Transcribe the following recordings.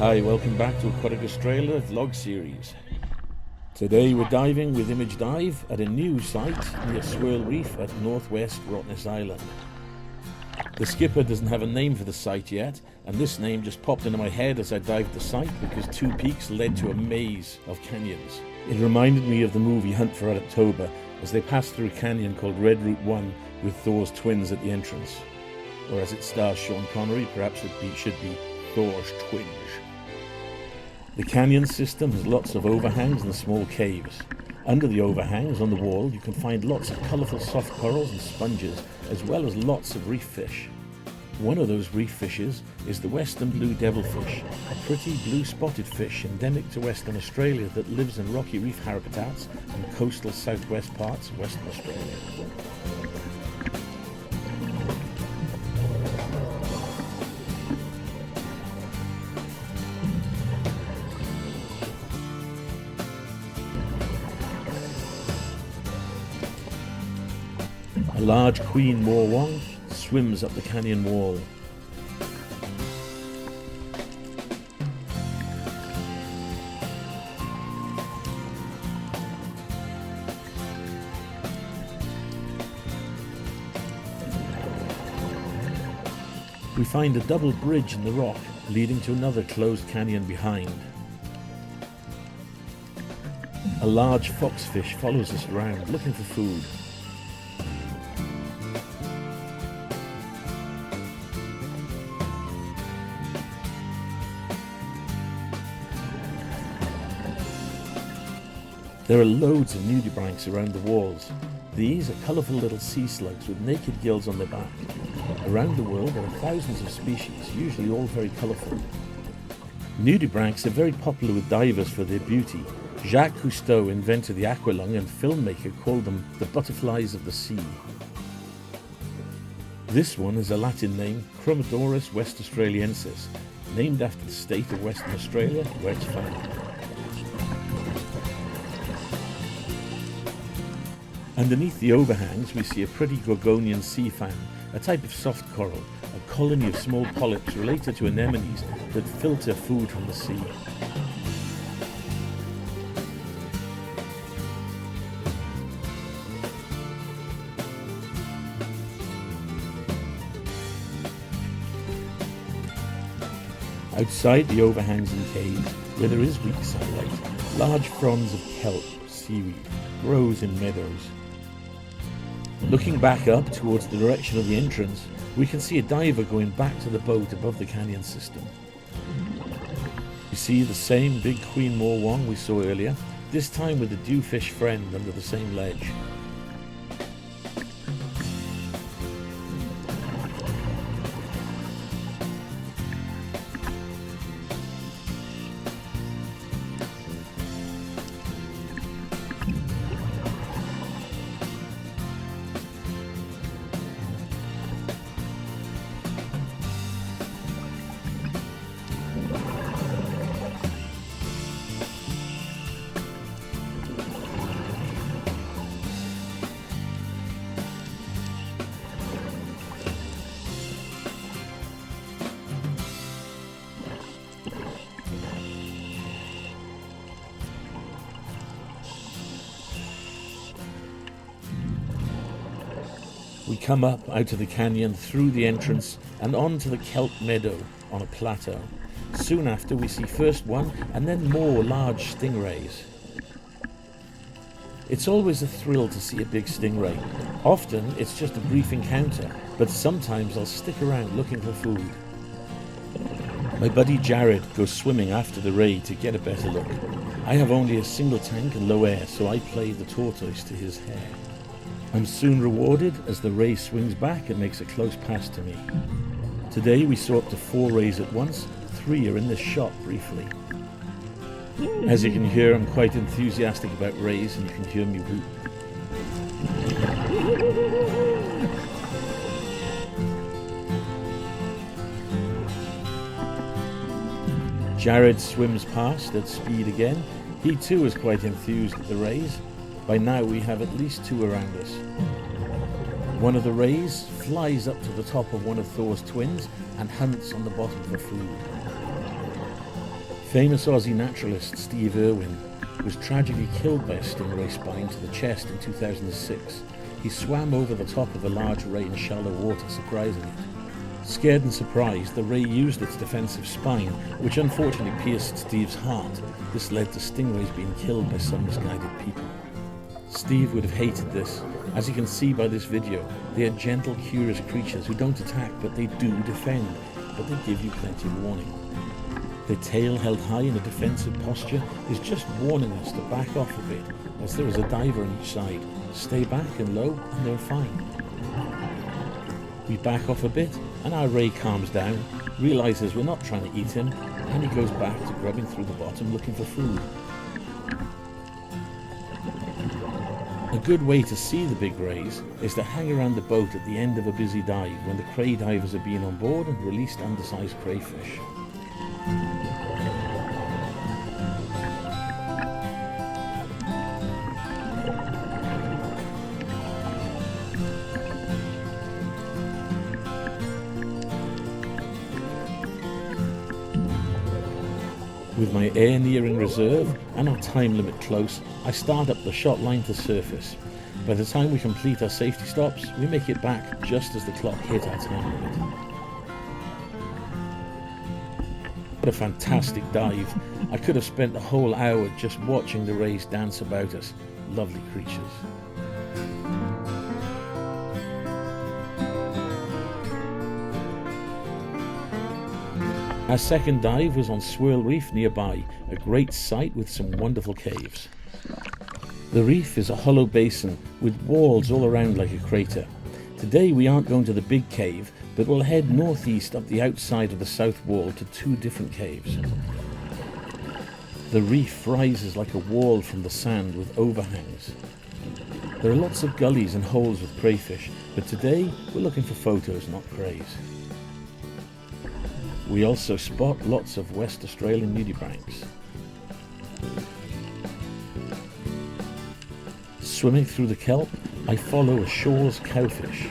Hi, welcome back to Aquatic Australia vlog series. Today we're diving with Image Dive at a new site near Swirl Reef at northwest Rottnest Island. The skipper doesn't have a name for the site yet, and this name just popped into my head as I dived the site because two peaks led to a maze of canyons. It reminded me of the movie Hunt for Red October as they passed through a canyon called Red Route 1 with Thors twins at the entrance. Or as it stars Sean Connery, perhaps it should be Thors twins. The canyon system has lots of overhangs and small caves. Under the overhangs on the wall you can find lots of colourful soft corals and sponges, as well as lots of reef fish. One of those reef fishes is the western blue devilfish, a pretty blue spotted fish endemic to Western Australia that lives in rocky reef habitats and coastal southwest parts of Western Australia. A large queen morwong swims up the canyon wall. We find a double bridge in the rock leading to another closed canyon behind. A large foxfish follows us around looking for food. There are loads of nudibranchs around the walls. These are colourful little sea slugs with naked gills on their back. Around the world there are thousands of species, usually all very colourful. Nudibranchs are very popular with divers for their beauty. Jacques Cousteau invented the aqualung and filmmaker called them the butterflies of the sea. This one is a Latin name, Chromatodorus west australiensis, named after the state of Western Australia where it's found. Underneath the overhangs we see a pretty Gorgonian sea fan, a type of soft coral, a colony of small polyps related to anemones that filter food from the sea. Outside the overhangs and caves, where there is weak sunlight, large fronds of kelp, seaweed, grows in meadows. Looking back up towards the direction of the entrance, we can see a diver going back to the boat above the canyon system. We see the same big queen morwong we saw earlier, this time with a dewfish friend under the same ledge. We come up out of the canyon through the entrance and onto the kelp meadow on a plateau. Soon after we see first one and then more large stingrays. It's always a thrill to see a big stingray. Often it's just a brief encounter, but sometimes I'll stick around looking for food. My buddy Jarryd goes swimming after the ray to get a better look. I have only a single tank and low air, so I play the tortoise to his hair. I'm soon rewarded as the ray swings back and makes a close pass to me. Today we saw up to 4 rays at once, 3 are in this shot briefly. As you can hear, I'm quite enthusiastic about rays and you can hear me whoop. Jarryd swims past at speed again. He too is quite enthused at the rays. By now we have at least 2 around us. One of the rays flies up to the top of one of Thor's twins and hunts on the bottom for food. Famous Aussie naturalist Steve Irwin was tragically killed by a stingray spine to the chest in 2006. He swam over the top of a large ray in shallow water, surprising it. Scared and surprised, the ray used its defensive spine, which unfortunately pierced Steve's heart. This led to stingrays being killed by some misguided people. Steve would have hated this. As you can see by this video, they are gentle, curious creatures who don't attack, but they do defend, but they give you plenty of warning. Their tail held high in a defensive posture is just warning us to back off a bit, as there is a diver on each side. Stay back and low, and they're fine. We back off a bit, and our ray calms down, realizes we're not trying to eat him, and he goes back to grubbing through the bottom looking for food. A good way to see the big rays is to hang around the boat at the end of a busy dive when the cray divers are being on board and released undersized crayfish. With my air nearing reserve and our time limit close, I start up the shot line to surface. By the time we complete our safety stops, we make it back just as the clock hit our time limit. What a fantastic dive. I could have spent the whole hour just watching the rays dance about us. Lovely creatures. Our second dive was on Swirl Reef nearby, a great site with some wonderful caves. The reef is a hollow basin with walls all around like a crater. Today we aren't going to the big cave, but we'll head northeast up the outside of the south wall to two different caves. The reef rises like a wall from the sand with overhangs. There are lots of gullies and holes with crayfish, but today we're looking for photos, not crays. We also spot lots of West Australian nudibranchs. Swimming through the kelp, I follow a Shaw's cowfish.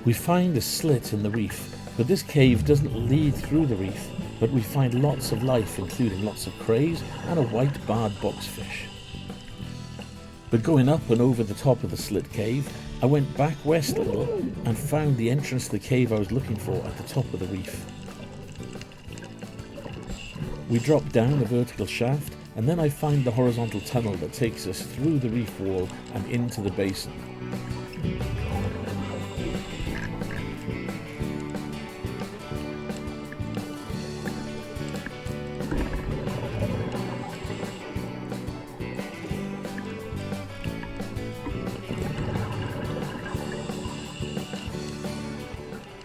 We find a slit in the reef, but this cave doesn't lead through the reef, but we find lots of life, including lots of crays and a white barred boxfish. But going up and over the top of the slit cave, I went back west a little and found the entrance to the cave I was looking for at the top of the reef. We drop down a vertical shaft, and then I find the horizontal tunnel that takes us through the reef wall and into the basin.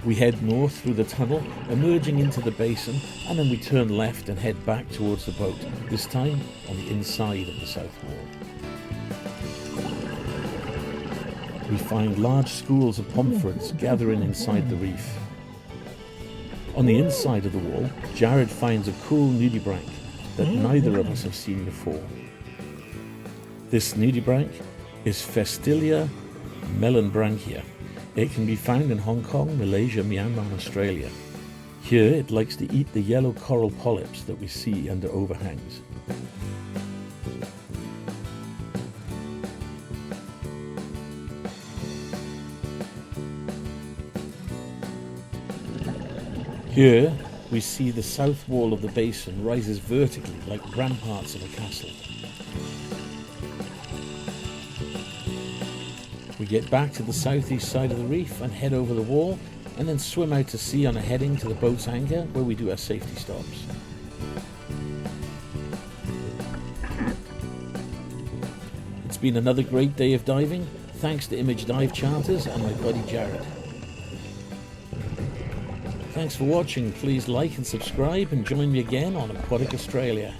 We head north through the tunnel, emerging into the basin, and then we turn left and head back towards the boat, this time on the inside of the south wall. We find large schools of pomfrets gathering inside the reef. On the inside of the wall, Jarryd finds a cool nudibranch that neither of us have seen before. This nudibranch is Festilia melonbranchia. It can be found in Hong Kong, Malaysia, Myanmar and Australia. Here it likes to eat the yellow coral polyps that we see under overhangs. Here we see the south wall of the basin rises vertically like ramparts of a castle. We get back to the southeast side of the reef and head over the wall, and then swim out to sea on a heading to the boat's anchor where we do our safety stops. It's been another great day of diving, thanks to Image Dive Charters and my buddy Jarryd. Thanks for watching, please like and subscribe and join me again on Aquatic Australia.